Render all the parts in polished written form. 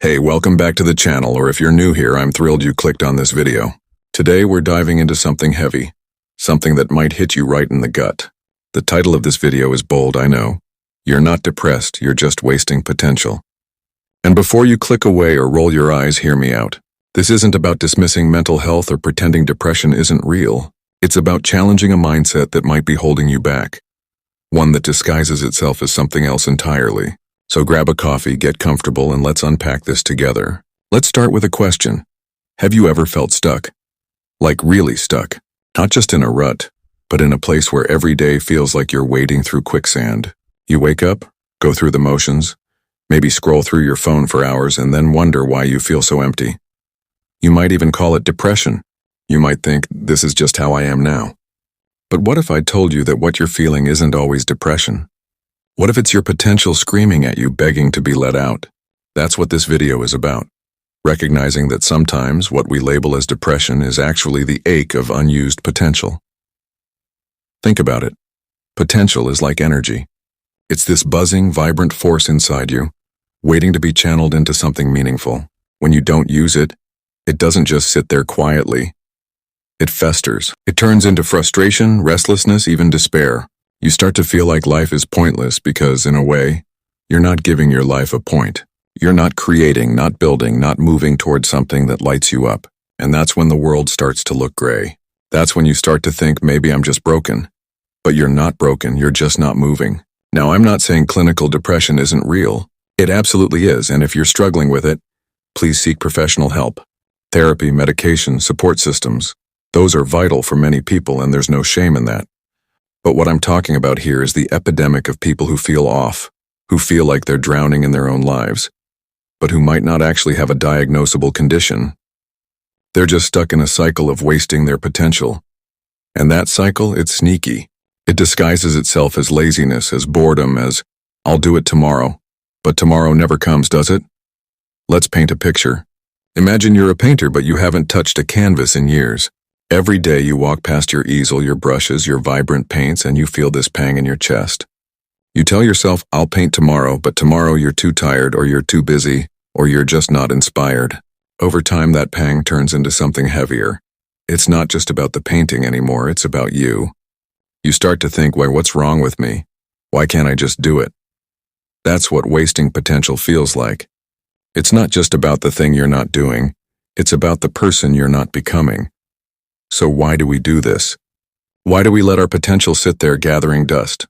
Hey, welcome back to the channel, or if you're new here, I'm thrilled you clicked on this video. Today we're diving into something heavy, something that might hit you right in the gut. The title of this video is bold, I know. You're not depressed, you're just wasting potential. And before you click away or roll your eyes, hear me out. This isn't about dismissing mental health or pretending depression isn't real. It's about challenging a mindset that might be holding you back. One that disguises itself as something else entirely. So grab a coffee, get comfortable, and let's unpack this together. Let's start with a question. Have you ever felt stuck? Like really stuck? Not just in a rut, but in a place where every day feels like you're wading through quicksand. You wake up, go through the motions, maybe scroll through your phone for hours and then wonder why you feel so empty. You might even call it depression. You might think, this is just how I am now. But what if I told you that what you're feeling isn't always depression? What if it's your potential screaming at you, begging to be let out? That's what this video is about. Recognizing that sometimes what we label as depression is actually the ache of unused potential. Think about it. Potential is like energy. It's this buzzing, vibrant force inside you, waiting to be channeled into something meaningful. When you don't use it, it doesn't just sit there quietly. It festers. It turns into frustration, restlessness, even despair. You start to feel like life is pointless because, in a way, you're not giving your life a point. You're not creating, not building, not moving towards something that lights you up. And that's when the world starts to look gray. That's when you start to think, maybe I'm just broken. But you're not broken, you're just not moving. Now, I'm not saying clinical depression isn't real. It absolutely is, and if you're struggling with it, please seek professional help. Therapy, medication, support systems. Those are vital for many people, and there's no shame in that. But what I'm talking about here is the epidemic of people who feel off, who feel like they're drowning in their own lives, but who might not actually have a diagnosable condition. They're just stuck in a cycle of wasting their potential. And that cycle, it's sneaky. It disguises itself as laziness, as boredom, as, I'll do it tomorrow. But tomorrow never comes, does it? Let's paint a picture. Imagine you're a painter, but you haven't touched a canvas in years. Every day you walk past your easel, your brushes, your vibrant paints, and you feel this pang in your chest. You tell yourself, I'll paint tomorrow, but tomorrow you're too tired, or you're too busy, or you're just not inspired. Over time, that pang turns into something heavier. It's not just about the painting anymore, it's about you. You start to think, why, what's wrong with me? Why can't I just do it? That's what wasting potential feels like. It's not just about the thing you're not doing, it's about the person you're not becoming. So why do we do this? Why do we let our potential sit there gathering dust?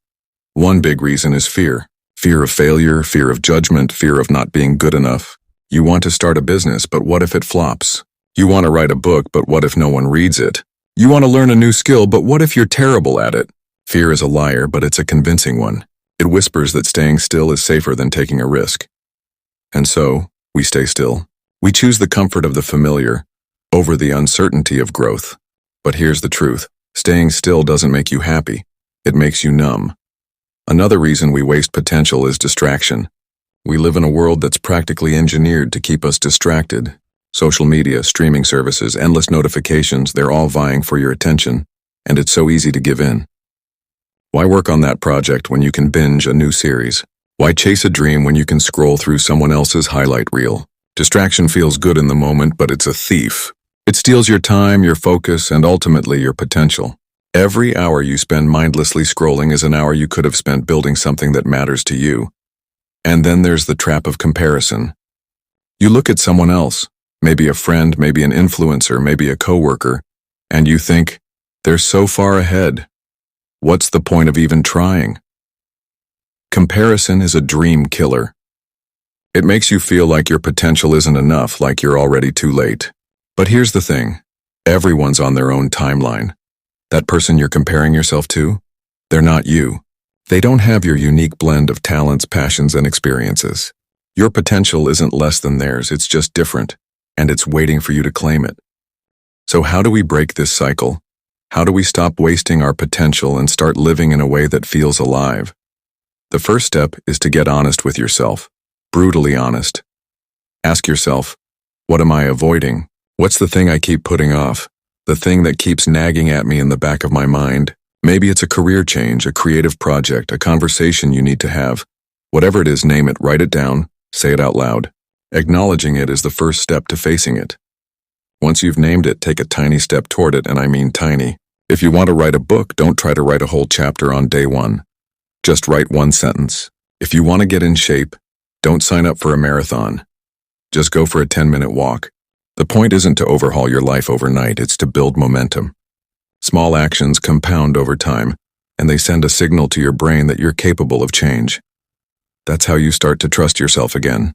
One big reason is fear. Fear of failure, fear of judgment, fear of not being good enough. You want to start a business, but what if it flops? You want to write a book, but what if no one reads it? You want to learn a new skill, but what if you're terrible at it? Fear is a liar, but it's a convincing one. It whispers that staying still is safer than taking a risk. And so, we stay still. We choose the comfort of the familiar over the uncertainty of growth. But here's the truth. Staying still doesn't make you happy. It makes you numb. Another reason we waste potential is distraction. We live in a world that's practically engineered to keep us distracted. Social media, streaming services, endless notifications, they're all vying for your attention, and it's so easy to give in. Why work on that project when you can binge a new series? Why chase a dream when you can scroll through someone else's highlight reel? Distraction feels good in the moment, but it's a thief. It steals your time, your focus, and ultimately your potential. Every hour you spend mindlessly scrolling is an hour you could have spent building something that matters to you. And then there's the trap of comparison. You look at someone else, maybe a friend, maybe an influencer, maybe a coworker, and you think, they're so far ahead. What's the point of even trying? Comparison is a dream killer. It makes you feel like your potential isn't enough, like you're already too late. But here's the thing. Everyone's on their own timeline. That person you're comparing yourself to, they're not you. They don't have your unique blend of talents, passions, and experiences. Your potential isn't less than theirs, it's just different, and it's waiting for you to claim it. So how do we break this cycle? How do we stop wasting our potential and start living in a way that feels alive? The first step is to get honest with yourself. Brutally honest. Ask yourself, what am I avoiding? What's the thing I keep putting off? The thing that keeps nagging at me in the back of my mind? Maybe it's a career change, a creative project, a conversation you need to have. Whatever it is, name it, write it down, say it out loud. Acknowledging it is the first step to facing it. Once you've named it, take a tiny step toward it, and I mean tiny. If you want to write a book, don't try to write a whole chapter on day one. Just write one sentence. If you want to get in shape, don't sign up for a marathon. Just go for a 10-minute walk. The point isn't to overhaul your life overnight, it's to build momentum. Small actions compound over time, and they send a signal to your brain that you're capable of change. That's how you start to trust yourself again.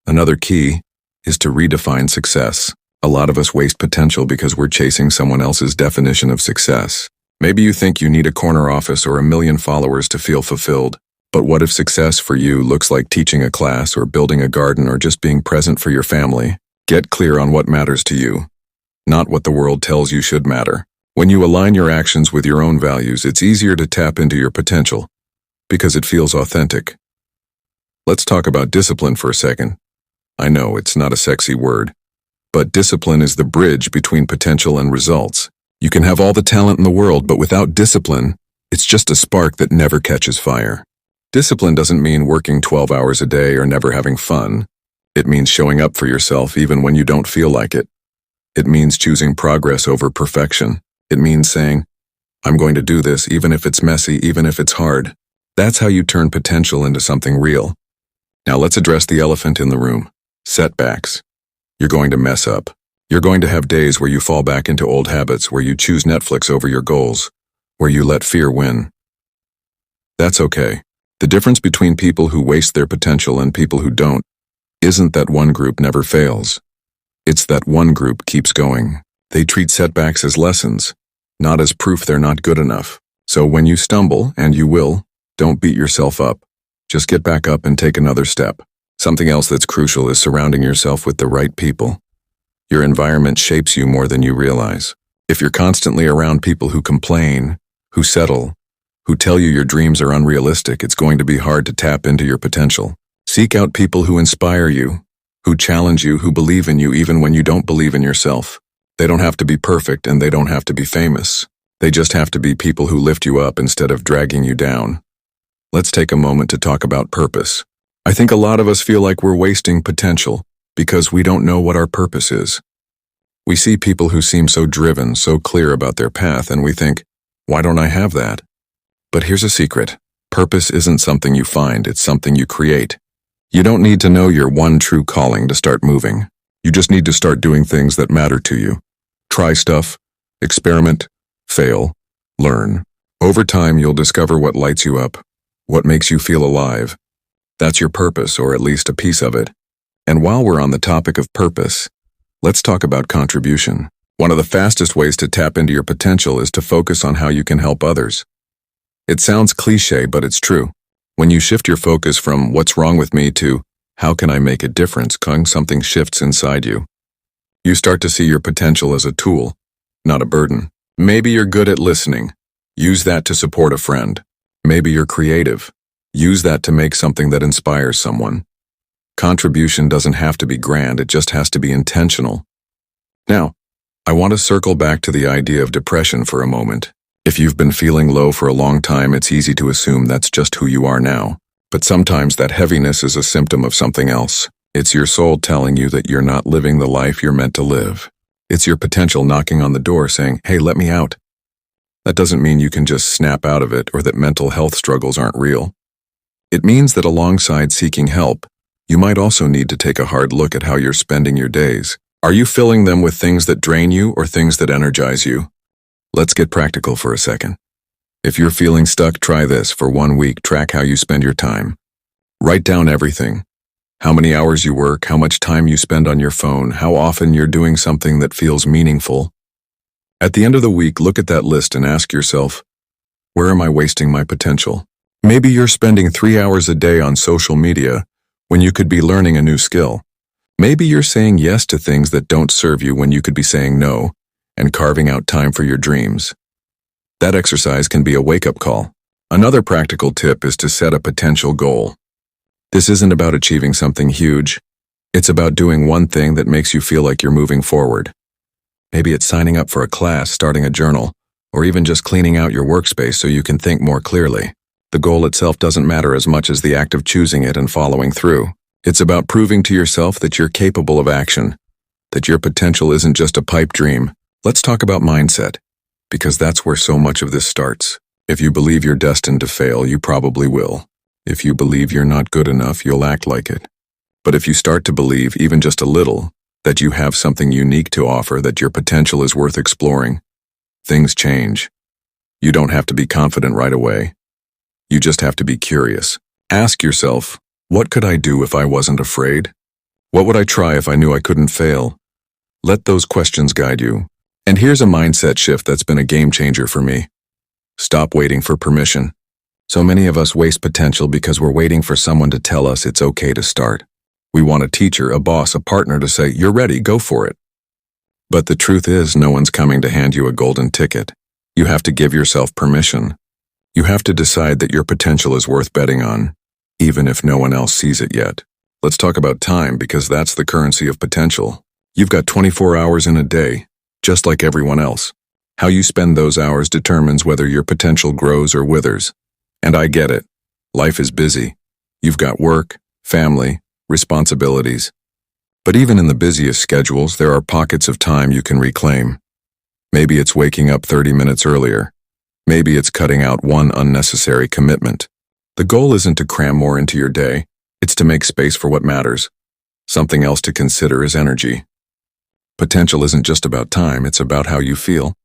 Another key is to redefine success. A lot of us waste potential because we're chasing someone else's definition of success. Maybe you think you need a corner office or 1 million followers to feel fulfilled. But what if success for you looks like teaching a class or building a garden or just being present for your family? Get clear on what matters to you, not what the world tells you should matter. When you align your actions with your own values, it's easier to tap into your potential because it feels authentic. Let's talk about discipline for a second. I know it's not a sexy word, but discipline is the bridge between potential and results. You can have all the talent in the world, but without discipline, it's just a spark that never catches fire. Discipline doesn't mean working 12 hours a day or never having fun. It means showing up for yourself even when you don't feel like it. It means choosing progress over perfection. It means saying, I'm going to do this even if it's messy, even if it's hard. That's how you turn potential into something real. Now let's address the elephant in the room. Setbacks. You're going to mess up. You're going to have days where you fall back into old habits, where you choose Netflix over your goals, where you let fear win. That's okay. The difference between people who waste their potential and people who don't isn't that one group never fails. It's that one group keeps going. They treat setbacks as lessons, not as proof they're not good enough. So when you stumble, and you will, don't beat yourself up. Just get back up and take another step. Something else that's crucial is surrounding yourself with the right people. Your environment shapes you more than you realize. If you're constantly around people who complain, who settle, who tell you your dreams are unrealistic, it's going to be hard to tap into your potential. Seek out people who inspire you, who challenge you, who believe in you even when you don't believe in yourself. They don't have to be perfect and they don't have to be famous. They just have to be people who lift you up instead of dragging you down. Let's take a moment to talk about purpose. I think a lot of us feel like we're wasting potential because we don't know what our purpose is. We see people who seem so driven, so clear about their path, and we think, why don't I have that? But here's a secret. Purpose isn't something you find, it's something you create. You don't need to know your one true calling to start moving. You just need to start doing things that matter to you. Try stuff, experiment, fail, learn. Over time, you'll discover what lights you up, what makes you feel alive. That's your purpose, or at least a piece of it. And while we're on the topic of purpose, let's talk about contribution. One of the fastest ways to tap into your potential is to focus on how you can help others. It sounds cliche, but it's true. When you shift your focus from what's wrong with me to how can I make a difference, something shifts inside you. You start to see your potential as a tool, not a burden. Maybe you're good at listening. Use that to support a friend. Maybe you're creative. Use that to make something that inspires someone. Contribution doesn't have to be grand, it just has to be intentional. Now, I want to circle back to the idea of depression for a moment. If you've been feeling low for a long time, it's easy to assume that's just who you are now. But sometimes that heaviness is a symptom of something else. It's your soul telling you that you're not living the life you're meant to live. It's your potential knocking on the door saying, hey, let me out. That doesn't mean you can just snap out of it or that mental health struggles aren't real. It means that alongside seeking help, you might also need to take a hard look at how you're spending your days. Are you filling them with things that drain you or things that energize you? Let's get practical for a second. If you're feeling stuck, try this. For 1 week, track how you spend your time. Write down everything. How many hours you work, how much time you spend on your phone, how often you're doing something that feels meaningful. At the end of the week, look at that list and ask yourself, where am I wasting my potential? Maybe you're spending 3 hours a day on social media when you could be learning a new skill. Maybe you're saying yes to things that don't serve you when you could be saying no and carving out time for your dreams. That exercise can be a wake-up call. Another practical tip is to set a potential goal. This isn't about achieving something huge. It's about doing one thing that makes you feel like you're moving forward. Maybe it's signing up for a class, starting a journal, or even just cleaning out your workspace so you can think more clearly. The goal itself doesn't matter as much as the act of choosing it and following through. It's about proving to yourself that you're capable of action, that your potential isn't just a pipe dream. Let's talk about mindset, because that's where so much of this starts. If you believe you're destined to fail, you probably will. If you believe you're not good enough, you'll act like it. But if you start to believe, even just a little, that you have something unique to offer, that your potential is worth exploring, things change. You don't have to be confident right away. You just have to be curious. Ask yourself, what could I do if I wasn't afraid? What would I try if I knew I couldn't fail? Let those questions guide you. And here's a mindset shift that's been a game changer for me. Stop waiting for permission. So many of us waste potential because we're waiting for someone to tell us it's okay to start. We want a teacher, a boss, a partner to say, "You're ready, go for it." But the truth is, no one's coming to hand you a golden ticket. You have to give yourself permission. You have to decide that your potential is worth betting on, even if no one else sees it yet. Let's talk about time, because that's the currency of potential. You've got 24 hours in a day, just like everyone else. How you spend those hours determines whether your potential grows or withers. And I get it. Life is busy. You've got work, family, responsibilities. But even in the busiest schedules, there are pockets of time you can reclaim. Maybe it's waking up 30 minutes earlier. Maybe it's cutting out one unnecessary commitment. The goal isn't to cram more into your day, it's to make space for what matters. Something else to consider is energy. Potential isn't just about time, it's about how you feel.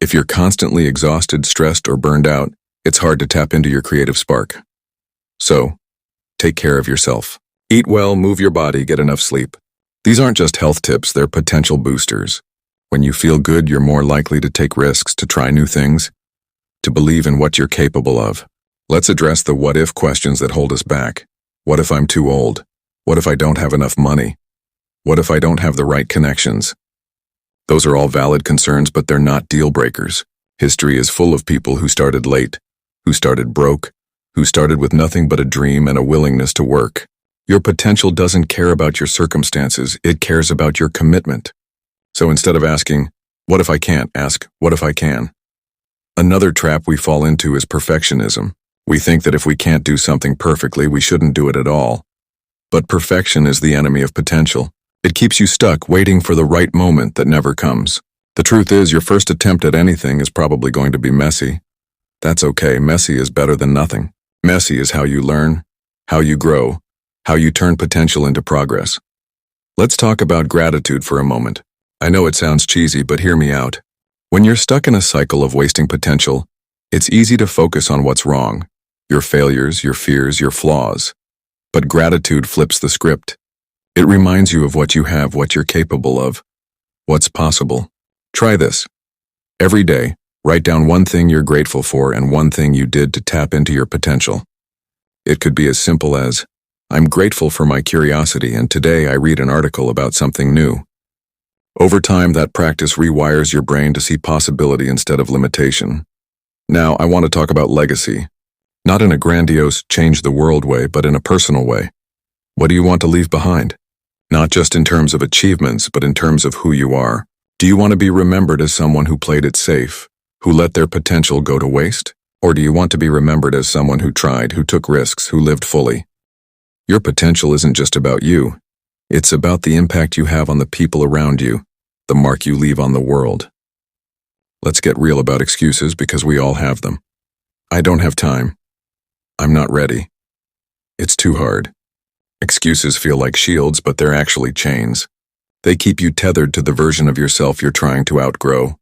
If you're constantly exhausted, stressed, or burned out, it's hard to tap into your creative spark. So, take care of yourself. Eat well, move your body, get enough sleep. These aren't just health tips, they're potential boosters. When you feel good, you're more likely to take risks, to try new things, to believe in what you're capable of. Let's address the what-if questions that hold us back. What if I'm too old? What if I don't have enough money? What if I don't have the right connections? Those are all valid concerns, but they're not deal breakers. History is full of people who started late, who started broke, who started with nothing but a dream and a willingness to work. Your potential doesn't care about your circumstances, it cares about your commitment. So instead of asking, what if I can't, ask, what if I can? Another trap we fall into is perfectionism. We think that if we can't do something perfectly, we shouldn't do it at all. But perfection is the enemy of potential. It keeps you stuck, waiting for the right moment that never comes. The truth is, your first attempt at anything is probably going to be messy. That's okay, messy is better than nothing. Messy is how you learn, how you grow, how you turn potential into progress. Let's talk about gratitude for a moment. I know it sounds cheesy, but hear me out. When you're stuck in a cycle of wasting potential, it's easy to focus on what's wrong, your failures, your fears, your flaws. But gratitude flips the script. It reminds you of what you have, what you're capable of, what's possible. Try this. Every day, write down one thing you're grateful for and one thing you did to tap into your potential. It could be as simple as, I'm grateful for my curiosity, and today I read an article about something new. Over time, that practice rewires your brain to see possibility instead of limitation. Now, I want to talk about legacy. Not in a grandiose, change the world way, but in a personal way. What do you want to leave behind? Not just in terms of achievements, but in terms of who you are. Do you want to be remembered as someone who played it safe, who let their potential go to waste? Or do you want to be remembered as someone who tried, who took risks, who lived fully? Your potential isn't just about you. It's about the impact you have on the people around you, the mark you leave on the world. Let's get real about excuses, because we all have them. I don't have time. I'm not ready. It's too hard. Excuses feel like shields, but they're actually chains. They keep you tethered to the version of yourself you're trying to outgrow.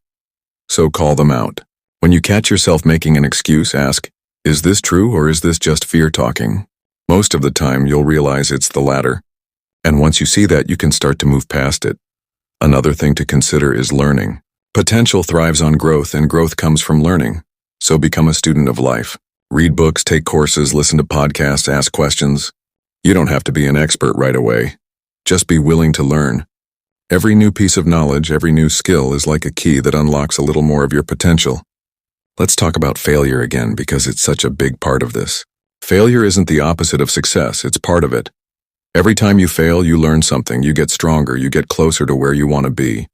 So call them out. When you catch yourself making an excuse, ask, is this true or is this just fear talking? Most of the time, you'll realize it's the latter. And once you see that, you can start to move past it. Another thing to consider is learning. Potential thrives on growth, and growth comes from learning. So become a student of life. Read books, take courses, listen to podcasts, ask questions. You don't have to be an expert right away. Just be willing to learn. Every new piece of knowledge, every new skill is like a key that unlocks a little more of your potential. Let's talk about failure again, because it's such a big part of this. Failure isn't the opposite of success, it's part of it. Every time you fail, you learn something, you get stronger, you get closer to where you want to be.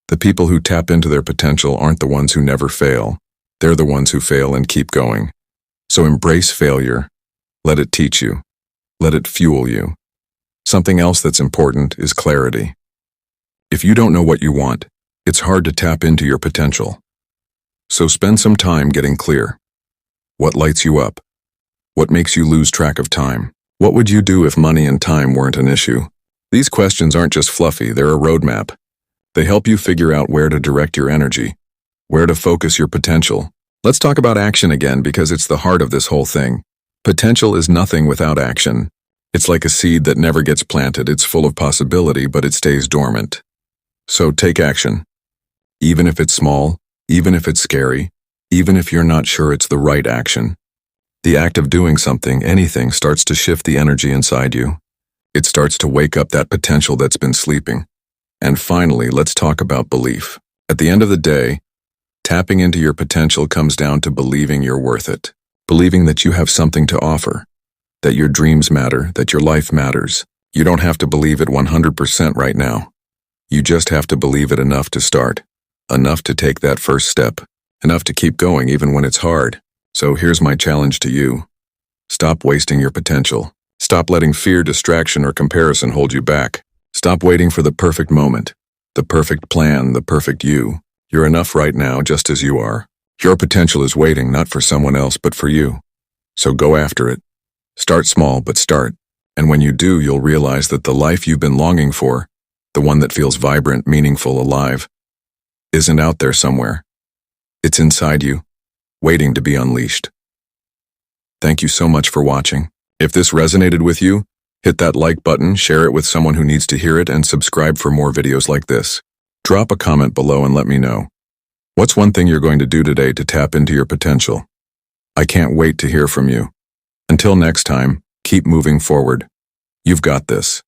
The people who tap into their potential aren't the ones who never fail. They're the ones who fail and keep going. So embrace failure. Let it teach you. Let it fuel you. Something else that's important is clarity. If you don't know what you want, it's hard to tap into your potential. So spend some time getting clear. What lights you up? What makes you lose track of time? What would you do if money and time weren't an issue? These questions aren't just fluffy, they're a roadmap. They help you figure out where to direct your energy, where to focus your potential. Let's talk about action again because it's the heart of this whole thing. Potential is nothing without action. It's like a seed that never gets planted. It's full of possibility, but it stays dormant. So take action. Even if it's small, even if it's scary, even if you're not sure it's the right action. The act of doing something, anything, starts to shift the energy inside you. It starts to wake up that potential that's been sleeping. And finally, let's talk about belief. At the end of the day, tapping into your potential comes down to believing you're worth it. Believing that you have something to offer, that your dreams matter, that your life matters. You don't have to believe it 100% right now. You just have to believe it enough to start, enough to take that first step, enough to keep going even when it's hard. So here's my challenge to you. Stop wasting your potential. Stop letting fear, distraction, or comparison hold you back. Stop waiting for the perfect moment, the perfect plan, the perfect you. You're enough right now just as you are. Your potential is waiting not for someone else but for you. So go after it. Start small, but start. And when you do, you'll realize that the life you've been longing for, the one that feels vibrant, meaningful, alive, isn't out there somewhere. It's inside you, waiting to be unleashed. Thank you so much for watching. If this resonated with you, hit that like button, share it with someone who needs to hear it, and subscribe for more videos like this. Drop a comment below and let me know. What's one thing you're going to do today to tap into your potential? I can't wait to hear from you. Until next time, keep moving forward. You've got this.